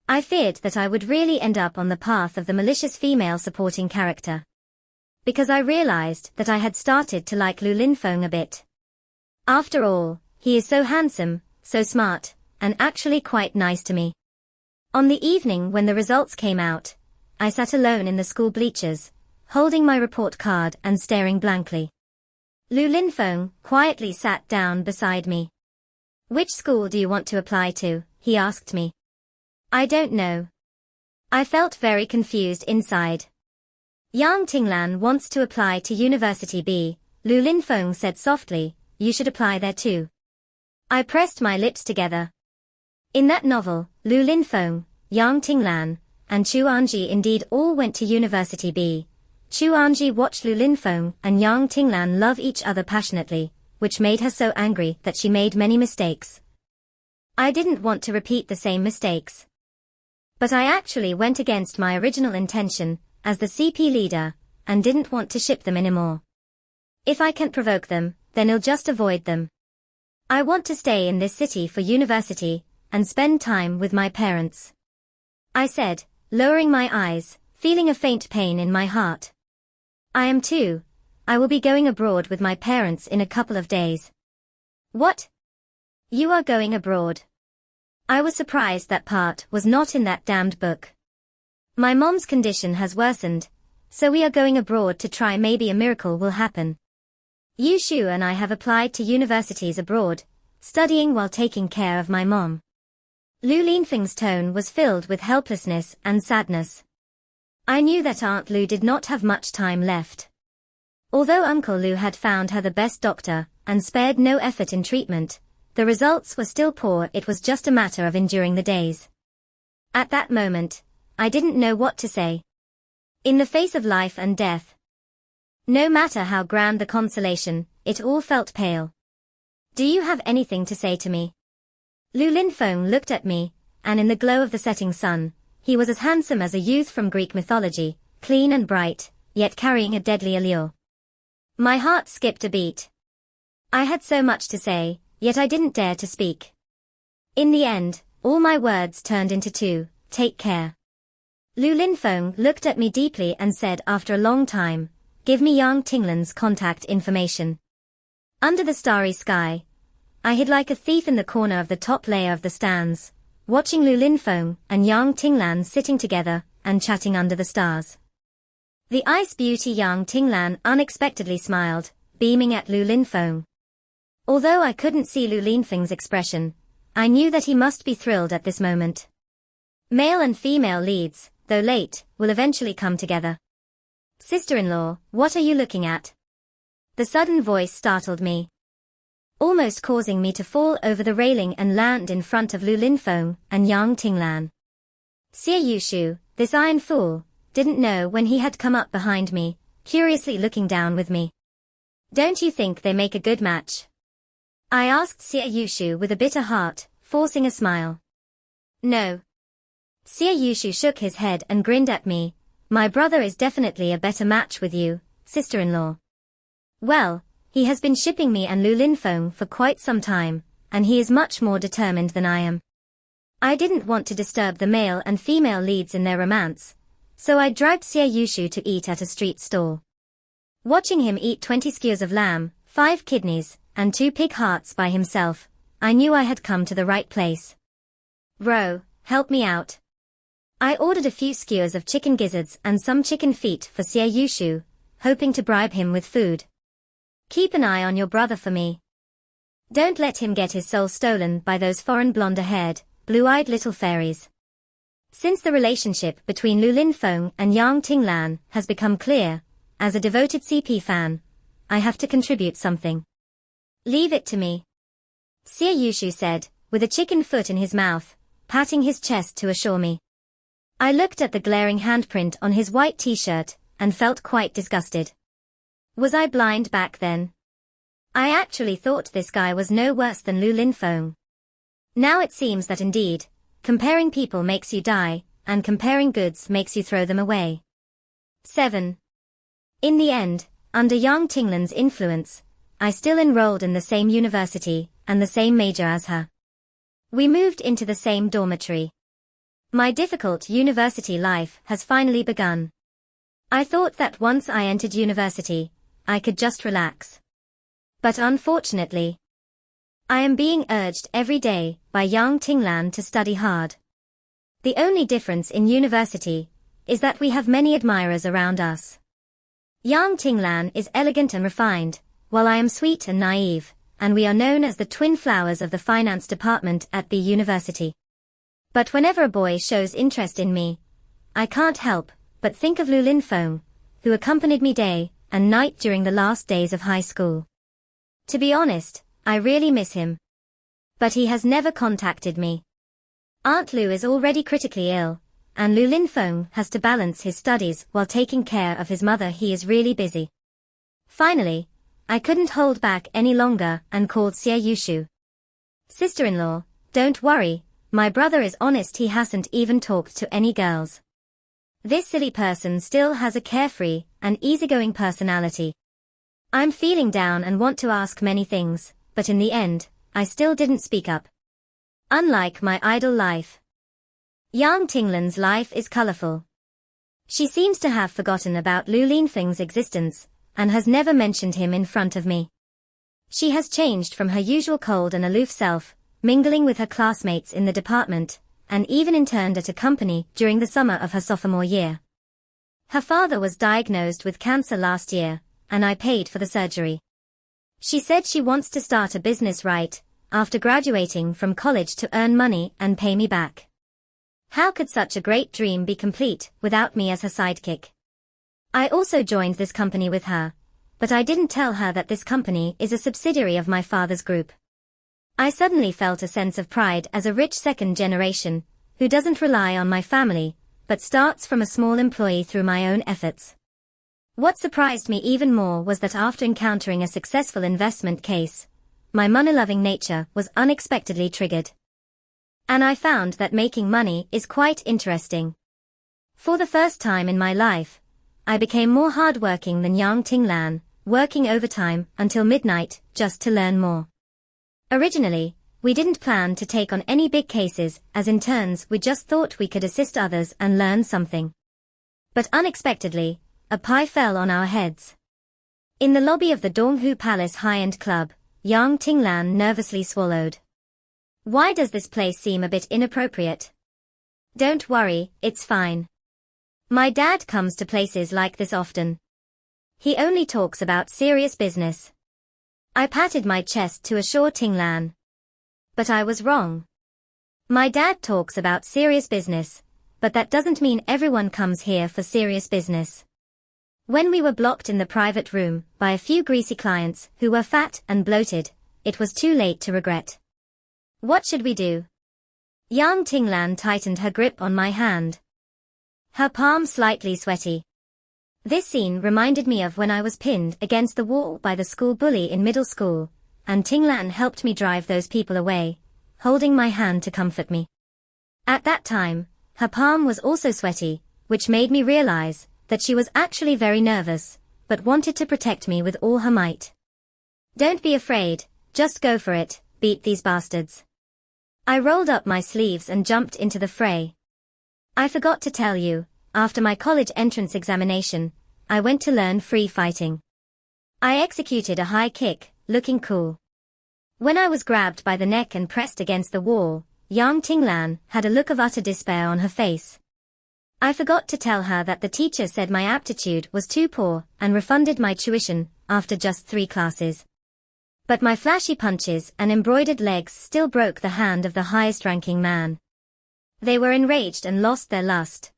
A: I feared that I would really end up on the path of the malicious female supporting character. Because I realized that I had started to like Lu Linfeng a bit. After all, he is so handsome, so smart, and actually quite nice to me. On the evening when the results came out, I sat alone in the school bleachers, holding my report card and staring blankly. Lu Linfeng quietly sat down beside me. Which school do you want to apply to? He asked me. I don't know. I felt very confused inside. Yang Tinglan wants to apply to University B, Lu Linfeng said softly, you should apply there too. I pressed my lips together. In that novel, Lu Linfeng, Yang Tinglan, and Chu Anji indeed all went to University B. Chu Anji watched Lu Linfeng and Yang Tinglan love each other passionately, which made her so angry that she made many mistakes. I didn't want to repeat the same mistakes. But I actually went against my original intention, as the CP leader, and didn't want to ship them anymore. If I can't provoke them, then I'll just avoid them. I want to stay in this city for university, and spend time with my parents. I said, lowering my eyes, feeling a faint pain in my heart. I am too. I will be going abroad with my parents in a couple of days. What? You are going abroad? I was surprised that part was not in that damned book. My mom's condition has worsened, so we are going abroad to try, maybe a miracle will happen. Yushu and I have applied to universities abroad, studying while taking care of my mom. Lu Linfeng's tone was filled with helplessness and sadness. I knew that Aunt Lu did not have much time left. Although Uncle Lu had found her the best doctor, and spared no effort in treatment, the results were still poor. It was just a matter of enduring the days. At that moment, I didn't know what to say. In the face of life and death, no matter how grand the consolation, it all felt pale. Do you have anything to say to me? Lu Linfeng looked at me, and in the glow of the setting sun, he was as handsome as a youth from Greek mythology, clean and bright, yet carrying a deadly allure. My heart skipped a beat. I had so much to say, yet I didn't dare to speak. In the end, all my words turned into two: take care. Lu Linfeng looked at me deeply and said after a long time, give me Yang Tinglan's contact information. Under the starry sky, I hid like a thief in the corner of the top layer of the stands, watching Lu Linfeng and Yang Tinglan sitting together and chatting under the stars. The ice beauty Yang Tinglan unexpectedly smiled, beaming at Lu Linfeng. Although I couldn't see Lu Linfeng's expression, I knew that he must be thrilled at this moment. Male and female leads, though late, will eventually come together. Sister-in-law, what are you looking at? The sudden voice startled me, almost causing me to fall over the railing and land in front of Lu Linfeng and Yang Tinglan. Xie Yushu, this iron fool, didn't know when he had come up behind me, curiously looking down with me. Don't you think they make a good match? I asked Xie Yushu with a bitter heart, forcing a smile. No. Xie Yushu shook his head and grinned at me. My brother is definitely a better match with you, sister-in-law. Well, he has been shipping me and Lu Linfeng for quite some time, and he is much more determined than I am. I didn't want to disturb the male and female leads in their romance, so I dragged Xie Yushu to eat at a street stall. Watching him eat 20 skewers of lamb, 5 kidneys, and 2 pig hearts by himself, I knew I had come to the right place. Bro, help me out. I ordered a few skewers of chicken gizzards and some chicken feet for Xie Yushu, hoping to bribe him with food. Keep an eye on your brother for me. Don't let him get his soul stolen by those foreign blonde-haired, blue-eyed little fairies. Since the relationship between Lu Linfeng and Yang Tinglan has become clear, as a devoted CP fan, I have to contribute something. Leave it to me. Xie Yushu said, with a chicken foot in his mouth, patting his chest to assure me. I looked at the glaring handprint on his white t-shirt, and felt quite disgusted. Was I blind back then? I actually thought this guy was no worse than Lu Linfeng. Now it seems that indeed, comparing people makes you die, and comparing goods makes you throw them away. 7. In the end, under Yang Tinglan's influence, I still enrolled in the same university, and the same major as her. We moved into the same dormitory. My difficult university life has finally begun. I thought that once I entered university, I could just relax. But unfortunately, I am being urged every day by Yang Tinglan to study hard. The only difference in university is that we have many admirers around us. Yang Tinglan is elegant and refined, while I am sweet and naive, and we are known as the twin flowers of the finance department at the university. But whenever a boy shows interest in me, I can't help but think of Lu Linfeng, who accompanied me day and night during the last days of high school. To be honest, I really miss him. But he has never contacted me. Aunt Lu is already critically ill, and Lu Linfeng has to balance his studies while taking care of his mother. He is really busy. Finally, I couldn't hold back any longer and called Xie Yushu. Sister-in-law, don't worry, my brother is honest, he hasn't even talked to any girls. This silly person still has a carefree and easygoing personality. I'm feeling down and want to ask many things, but in the end, I still didn't speak up. Unlike my idle life. Yang Tinglan's life is colorful. She seems to have forgotten about Lu Linfeng's existence, and has never mentioned him in front of me. She has changed from her usual cold and aloof self, mingling with her classmates in the department, and even interned at a company during the summer of her sophomore year. Her father was diagnosed with cancer last year, and I paid for the surgery. She said she wants to start a business right after graduating from college to earn money and pay me back. How could such a great dream be complete without me as her sidekick? I also joined this company with her, but I didn't tell her that this company is a subsidiary of my father's group. I suddenly felt a sense of pride as a rich second generation, who doesn't rely on my family, but starts from a small employee through my own efforts. What surprised me even more was that after encountering a successful investment case, my money-loving nature was unexpectedly triggered. And I found that making money is quite interesting. For the first time in my life, I became more hardworking than Yang Tinglan, working overtime until midnight just to learn more. Originally, we didn't plan to take on any big cases, as interns we just thought we could assist others and learn something. But unexpectedly, a pie fell on our heads. In the lobby of the Donghu Palace high-end club, Yang Tinglan nervously swallowed. Why does this place seem a bit inappropriate? Don't worry, it's fine. My dad comes to places like this often. He only talks about serious business. I patted my chest to assure Tinglan. But I was wrong. My dad talks about serious business, but that doesn't mean everyone comes here for serious business. When we were blocked in the private room by a few greasy clients who were fat and bloated, it was too late to regret. What should we do? Yang Tinglan tightened her grip on my hand. Her palm slightly sweaty. This scene reminded me of when I was pinned against the wall by the school bully in middle school, and Tinglan helped me drive those people away, holding my hand to comfort me. At that time, her palm was also sweaty, which made me realize that she was actually very nervous, but wanted to protect me with all her might. Don't be afraid, just go for it, beat these bastards. I rolled up my sleeves and jumped into the fray. I forgot to tell you, after my college entrance examination, I went to learn free fighting. I executed a high kick, looking cool. When I was grabbed by the neck and pressed against the wall, Yang Tinglan had a look of utter despair on her face. I forgot to tell her that the teacher said my aptitude was too poor and refunded my tuition after just 3 classes. But my flashy punches and embroidered legs still broke the hand of the highest-ranking man. They were enraged and lost their lust,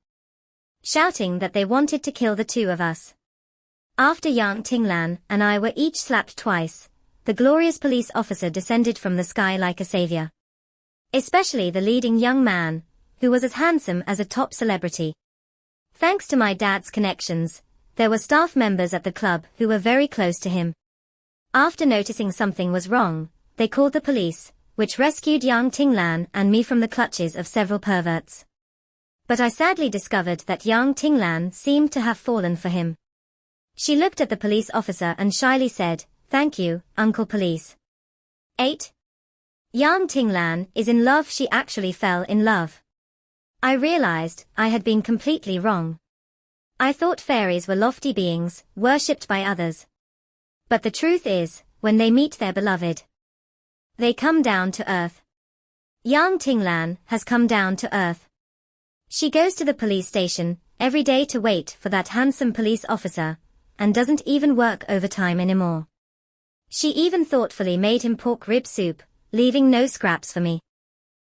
A: shouting that they wanted to kill the 2 of us. After Yang Tinglan and I were each slapped twice, the glorious police officer descended from the sky like a savior. Especially the leading young man, who was as handsome as a top celebrity. Thanks to my dad's connections, there were staff members at the club who were very close to him. After noticing something was wrong, they called the police, which rescued Yang Tinglan and me from the clutches of several perverts. But I sadly discovered that Yang Tinglan seemed to have fallen for him. She looked at the police officer and shyly said, "Thank you, Uncle Police." 8. Yang Tinglan is in love. She actually fell in love. I realized I had been completely wrong. I thought fairies were lofty beings, worshipped by others. But the truth is, when they meet their beloved, they come down to earth. Yang Tinglan has come down to earth. She goes to the police station every day to wait for that handsome police officer, and doesn't even work overtime anymore. She even thoughtfully made him pork rib soup, leaving no scraps for me.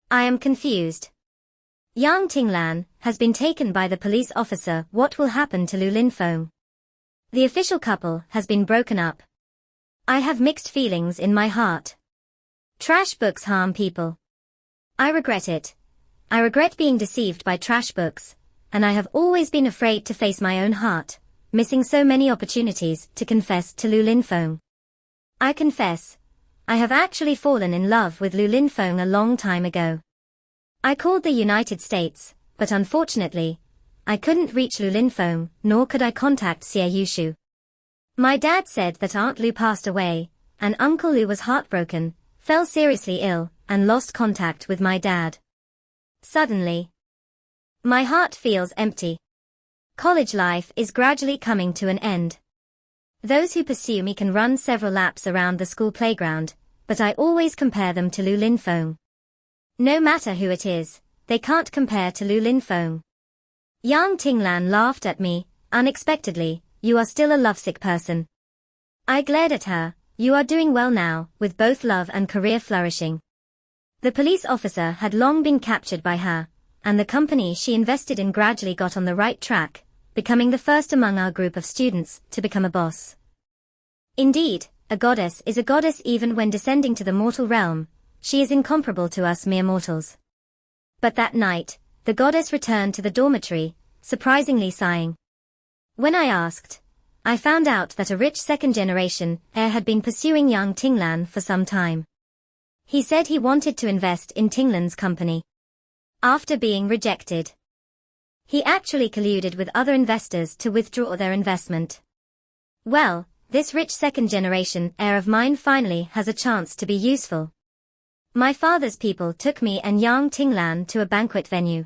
A: I am confused. Yang Tinglan has been taken by the police officer. What will happen to Lu Linfeng? The official couple has been broken up. I have mixed feelings in my heart. Trash books harm people. I regret it. I regret being deceived by trash books, and I have always been afraid to face my own heart, missing so many opportunities to confess to Lu Linfeng. I confess, I have actually fallen in love with Lu Linfeng a long time ago. I called the United States, but unfortunately, I couldn't reach Lu Linfeng, nor could I contact Xie Yushu. My dad said that Aunt Lu passed away, and Uncle Lu was heartbroken, fell seriously ill, and lost contact with my dad. Suddenly, My heart feels empty. College life is gradually coming to an end. Those who pursue me can run several laps around the school playground, but I always compare them to Lu Linfeng. No matter who it is, they can't compare to Lu Linfeng. Yang Tinglan laughed at me, unexpectedly. You are still a lovesick person. I glared at her. You are doing well now, with both love and career flourishing. The police officer had long been captured by her, and the company she invested in gradually got on the right track, becoming the first among our group of students to become a boss. Indeed, a goddess is a goddess even when descending to the mortal realm. She is incomparable to us mere mortals. But that night, the goddess returned to the dormitory, surprisingly sighing. When I asked, I found out that a rich second-generation heir had been pursuing young Tinglan for some time. He said he wanted to invest in Tinglan's company. After being rejected, he actually colluded with other investors to withdraw their investment. Well, this rich second-generation heir of mine finally has a chance to be useful. My father's people took me and Yang Tinglan to a banquet venue.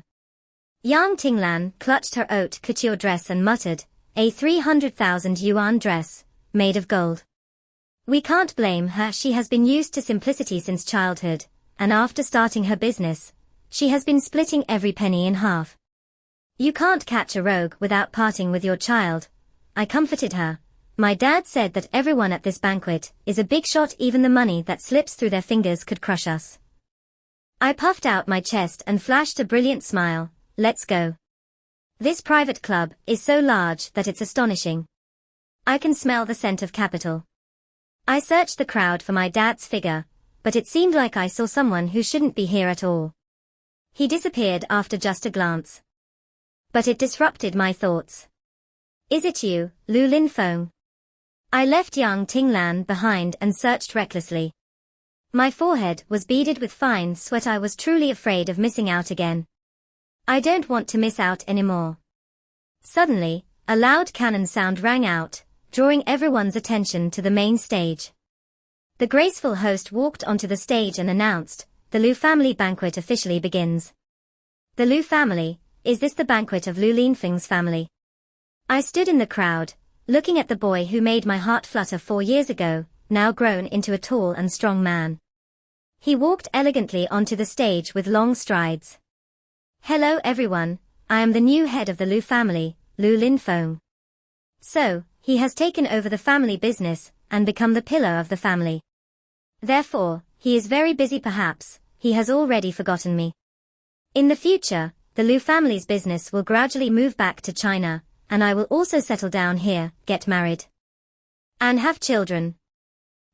A: Yang Tinglan clutched her haute couture dress and muttered, a 300,000 yuan dress, made of gold. We can't blame her, she has been used to simplicity since childhood, and after starting her business, she has been splitting every penny in half. You can't catch a rogue without parting with your child. I comforted her. My dad said that everyone at this banquet is a big shot, even the money that slips through their fingers could crush us. I puffed out my chest and flashed a brilliant smile. Let's go. This private club is so large that it's astonishing. I can smell the scent of capital. I searched the crowd for my dad's figure, but it seemed like I saw someone who shouldn't be here at all. He disappeared after just a glance. But it disrupted my thoughts. Is it you, Lu Linfeng? I left Yang Tinglan behind and searched recklessly. My forehead was beaded with fine sweat. I was truly afraid of missing out again. I don't want to miss out anymore. Suddenly, a loud cannon sound rang out, drawing everyone's attention to the main stage. The graceful host walked onto the stage and announced, "The Lu family banquet officially begins." The Lu family, is this the banquet of Lu Linfeng's family? I stood in the crowd, looking at the boy who made my heart flutter 4 years ago, now grown into a tall and strong man. He walked elegantly onto the stage with long strides. Hello everyone, I am the new head of the Lu family, Lu Linfeng. So, he has taken over the family business, and become the pillar of the family. Therefore, he is very busy. Perhaps he has already forgotten me. In the future, the Lu family's business will gradually move back to China, and I will also settle down here, get married, and have children.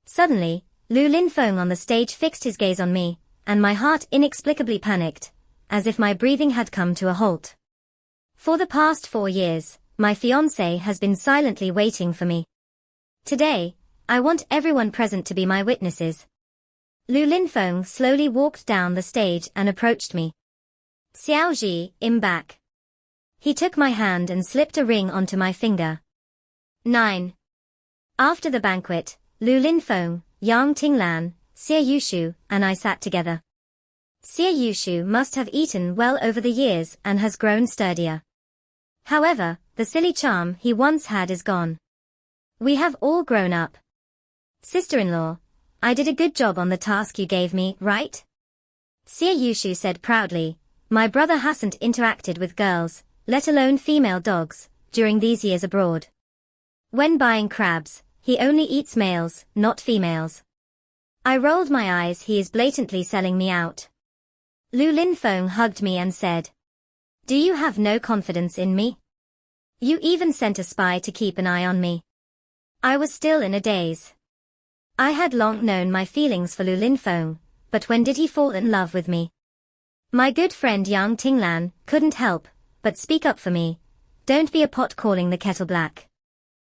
A: Suddenly, Lu Linfeng on the stage fixed his gaze on me, and my heart inexplicably panicked, as if my breathing had come to a halt. For the past 4 years, my fiancé has been silently waiting for me. Today, I want everyone present to be my witnesses. Lu Linfeng slowly walked down the stage and approached me. Xiaoji, I'm back. He took my hand and slipped a ring onto my finger. 9. After the banquet, Lu Linfeng, Yang Tinglan, Xie Yushu, and I sat together. Xie Yushu must have eaten well over the years and has grown sturdier. However, the silly charm he once had is gone. We have all grown up. Sister-in-law, I did a good job on the task you gave me, right? Xie Yushu said proudly. My brother hasn't interacted with girls, let alone female dogs, during these years abroad. When buying crabs, he only eats males, not females. I rolled my eyes. He is blatantly selling me out. Lu Linfeng hugged me and said, "Do you have no confidence in me? You even sent a spy to keep an eye on me." I was still in a daze. I had long known my feelings for Lu Linfeng, but when did he fall in love with me? My good friend Yang Tinglan couldn't help but speak up for me. Don't be a pot calling the kettle black.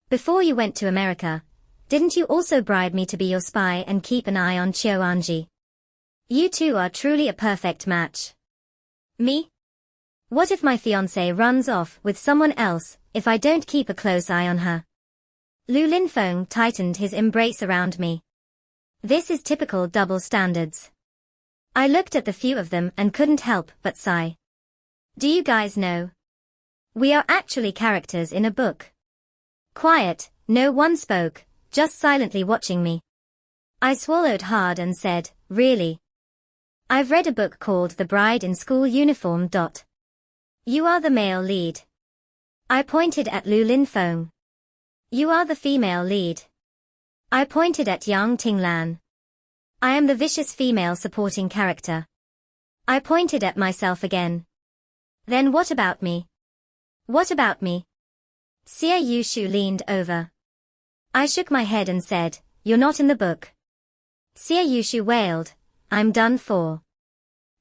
A: Before you went to America, didn't you also bribe me to be your spy and keep an eye on Qiu Anji? You two are truly a perfect match. Me? What if my fiancé runs off with someone else, if I don't keep a close eye on her? Lu Linfeng tightened his embrace around me. This is typical double standards. I looked at the few of them and couldn't help but sigh. Do you guys know? We are actually characters in a book. Quiet, no one spoke, just silently watching me. I swallowed hard and said, really? I've read a book called The Bride in School Uniform. You are the male lead. I pointed at Lu Linfeng. You are the female lead. I pointed at Yang Tinglan. I am the vicious female supporting character. I pointed at myself again. Then what about me? What about me? Xie Yushu leaned over. I shook my head and said, you're not in the book. Xie Yushu wailed, I'm done for.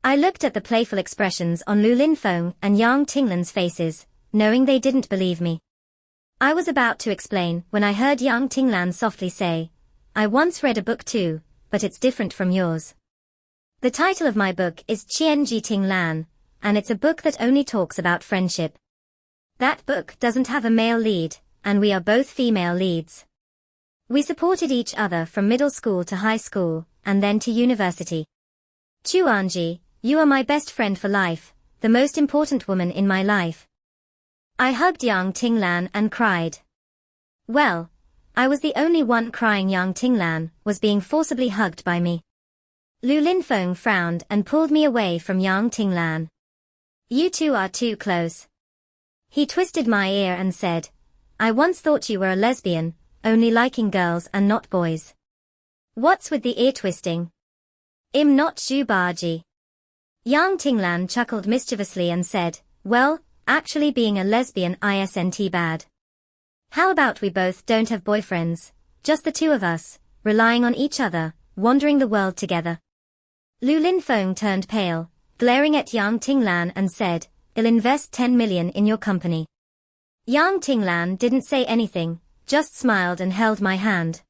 A: I looked at the playful expressions on Lu Linfeng and Yang Tinglan's faces, knowing they didn't believe me. I was about to explain when I heard Yang Tinglan softly say, I once read a book too, but it's different from yours. The title of my book is Qianji Tinglan, and it's a book that only talks about friendship. That book doesn't have a male lead, and we are both female leads. We supported each other from middle school to high school, and then to university. Chuanji, you are my best friend for life, the most important woman in my life. I hugged Yang Tinglan and cried. Well, I was the only one crying. Yang Tinglan was being forcibly hugged by me. Lu Linfeng frowned and pulled me away from Yang Tinglan. You two are too close. He twisted my ear and said, I once thought you were a lesbian, only liking girls and not boys. What's with the ear twisting? Im not Zhu Baji. Yang Tinglan chuckled mischievously and said, well, actually being a lesbian isn't bad. How about we both don't have boyfriends, just the two of us, relying on each other, wandering the world together. Lu Linfeng turned pale, glaring at Yang Tinglan and said, I'll invest 10 million in your company. Yang Tinglan didn't say anything, just smiled and held my hand.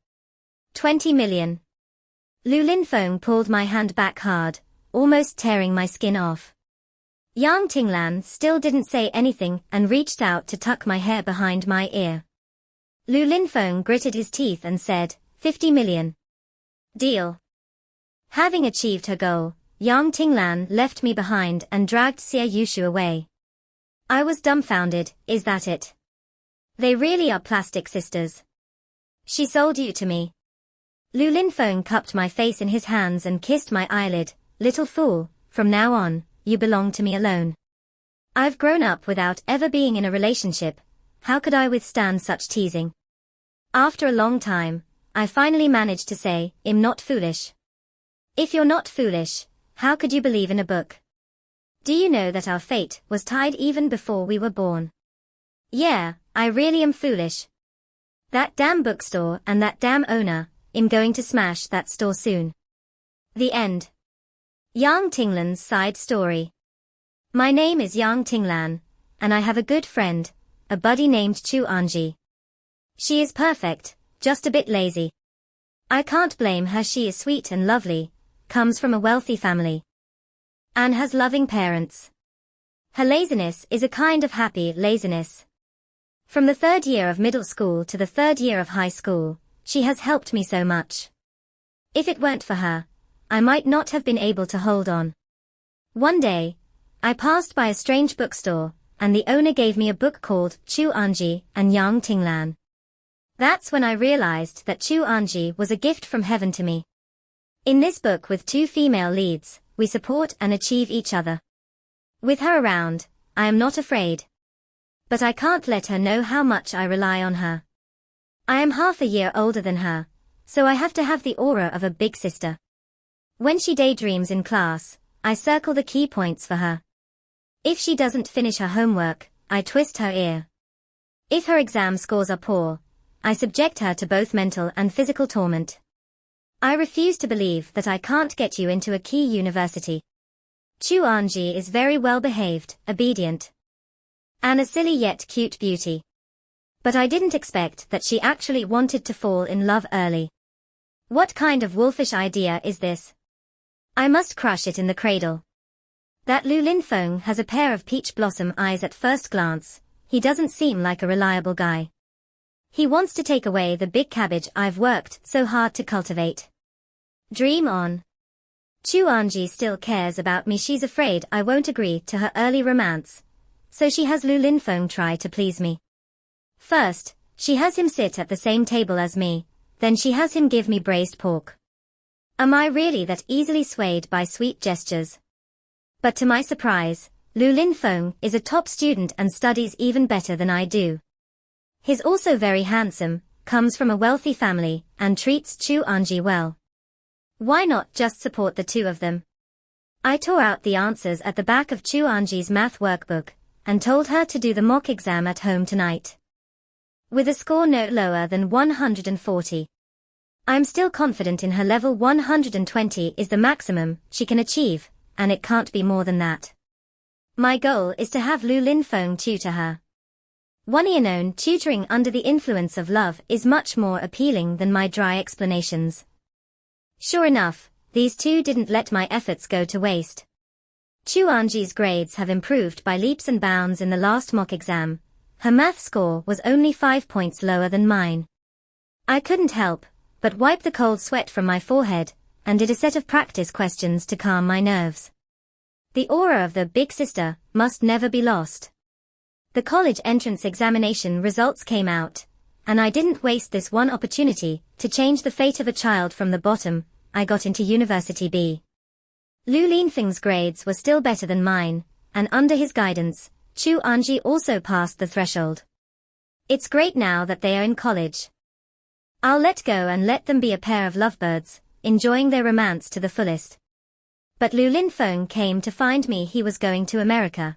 A: 20 million. Lu Linfeng pulled my hand back hard, almost tearing my skin off. Yang Tinglan still didn't say anything and reached out to tuck my hair behind my ear. Lu Linfeng gritted his teeth and said, 50 million. Deal. Having achieved her goal, Yang Tinglan left me behind and dragged Xie Yushu away. I was dumbfounded, is that it? They really are plastic sisters. She sold you to me. Lu Linfeng cupped my face in his hands and kissed my eyelid, little fool, from now on, you belong to me alone. I've grown up without ever being in a relationship, how could I withstand such teasing? After a long time, I finally managed to say, I'm not foolish. If you're not foolish, how could you believe in a book? Do you know that our fate was tied even before we were born? Yeah, I really am foolish. That damn bookstore and that damn owner, I'm going to smash that store soon. The end. Yang Tinglan's side story. My name is Yang Tinglan, and I have a good friend, a buddy named Chu Anji. She is perfect, just a bit lazy. I can't blame her, she is sweet and lovely, comes from a wealthy family, and has loving parents. Her laziness is a kind of happy laziness. From the third year of middle school to the third year of high school, she has helped me so much. If it weren't for her, I might not have been able to hold on. One day, I passed by a strange bookstore, and the owner gave me a book called Chu Anji and Yang Tinglan. That's when I realized that Chu Anji was a gift from heaven to me. In this book with two female leads, we support and achieve each other. With her around, I am not afraid. But I can't let her know how much I rely on her. I am half a year older than her, so I have to have the aura of a big sister. When she daydreams in class, I circle the key points for her. If she doesn't finish her homework, I twist her ear. If her exam scores are poor, I subject her to both mental and physical torment. I refuse to believe that I can't get you into a key university. Chu Anji is very well behaved, obedient, and a silly yet cute beauty. But I didn't expect that she actually wanted to fall in love early. What kind of wolfish idea is this? I must crush it in the cradle. That Lu Linfeng has a pair of peach blossom eyes at first glance, he doesn't seem like a reliable guy. He wants to take away the big cabbage I've worked so hard to cultivate. Dream on. Chu Anji still cares about me. She's afraid I won't agree to her early romance, so she has Lu Linfeng try to please me. First, she has him sit at the same table as me, then she has him give me braised pork. Am I really that easily swayed by sweet gestures? But to my surprise, Lu Linfeng is a top student and studies even better than I do. He's also very handsome, comes from a wealthy family, and treats Chu Anji well. Why not just support the two of them? I tore out the answers at the back of Chu Anji's math workbook, and told her to do the mock exam at home tonight. With a score no lower than 140. I'm still confident in her level. 120 is the maximum she can achieve, and it can't be more than that. My goal is to have Lu Linfeng tutor her. One year known tutoring under the influence of love is much more appealing than my dry explanations. Sure enough, these two didn't let my efforts go to waste. Chu Anji's grades have improved by leaps and bounds in the last mock exam. Her math score was only 5 points lower than mine. I couldn't help but wipe the cold sweat from my forehead, and did a set of practice questions to calm my nerves. The aura of the big sister must never be lost. The college entrance examination results came out, and I didn't waste this one opportunity to change the fate of a child from the bottom. I got into University B. Lu Linfeng's grades were still better than mine, and under his guidance, Chu Anji also passed the threshold. It's great now that they are in college. I'll let go and let them be a pair of lovebirds, enjoying their romance to the fullest. But Lu Linfeng came to find me. He was going to America.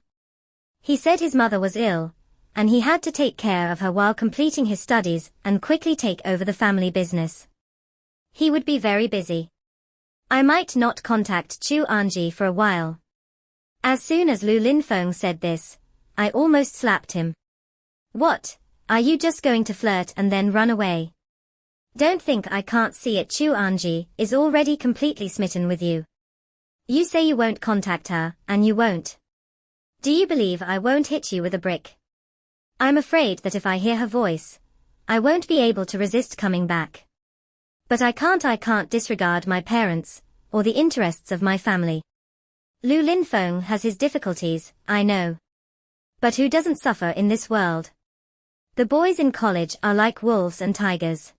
A: He said his mother was ill, and he had to take care of her while completing his studies and quickly take over the family business. He would be very busy. I might not contact Chu Anji for a while. As soon as Lu Linfeng said this, I almost slapped him. What? Are you just going to flirt and then run away? Don't think I can't see it. Chu Anji is already completely smitten with you. You say you won't contact her, and you won't. Do you believe I won't hit you with a brick? I'm afraid that if I hear her voice, I won't be able to resist coming back. But I can't disregard my parents, or the interests of my family. Lu Linfeng has his difficulties, I know. But who doesn't suffer in this world? The boys in college are like wolves and tigers.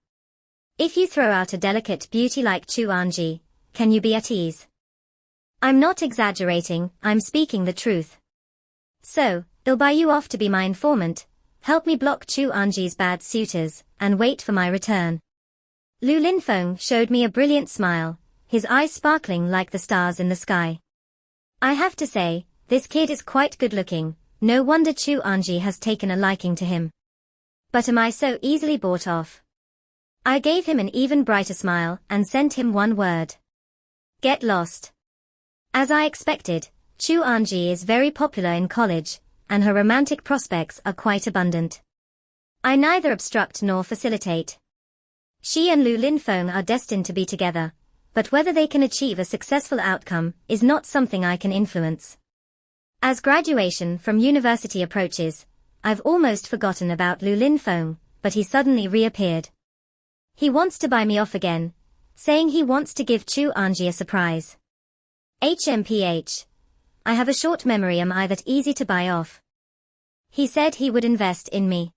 A: If you throw out a delicate beauty like Chu Anji, can you be at ease? I'm not exaggerating, I'm speaking the truth. So, I'll buy you off to be my informant, help me block Chu Anji's bad suitors, and wait for my return. Lu Linfeng showed me a brilliant smile, his eyes sparkling like the stars in the sky. I have to say, this kid is quite good looking, no wonder Chu Anji has taken a liking to him. But am I so easily bought off? I gave him an even brighter smile and sent him one word. Get lost. As I expected, Chu Anji is very popular in college, and her romantic prospects are quite abundant. I neither obstruct nor facilitate. She and Lu Linfeng are destined to be together, but whether they can achieve a successful outcome is not something I can influence. As graduation from university approaches, I've almost forgotten about Lu Linfeng, but he suddenly reappeared. He wants to buy me off again, saying he wants to give Chu Anji a surprise. HMPH. I have a short memory. Am I that easy to buy off? He said he would invest in me.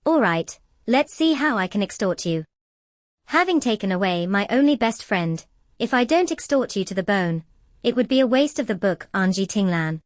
A: Alright, let's see how I can extort you. Having taken away my only best friend, if I don't extort you to the bone, it would be a waste of the book Anji Tinglan.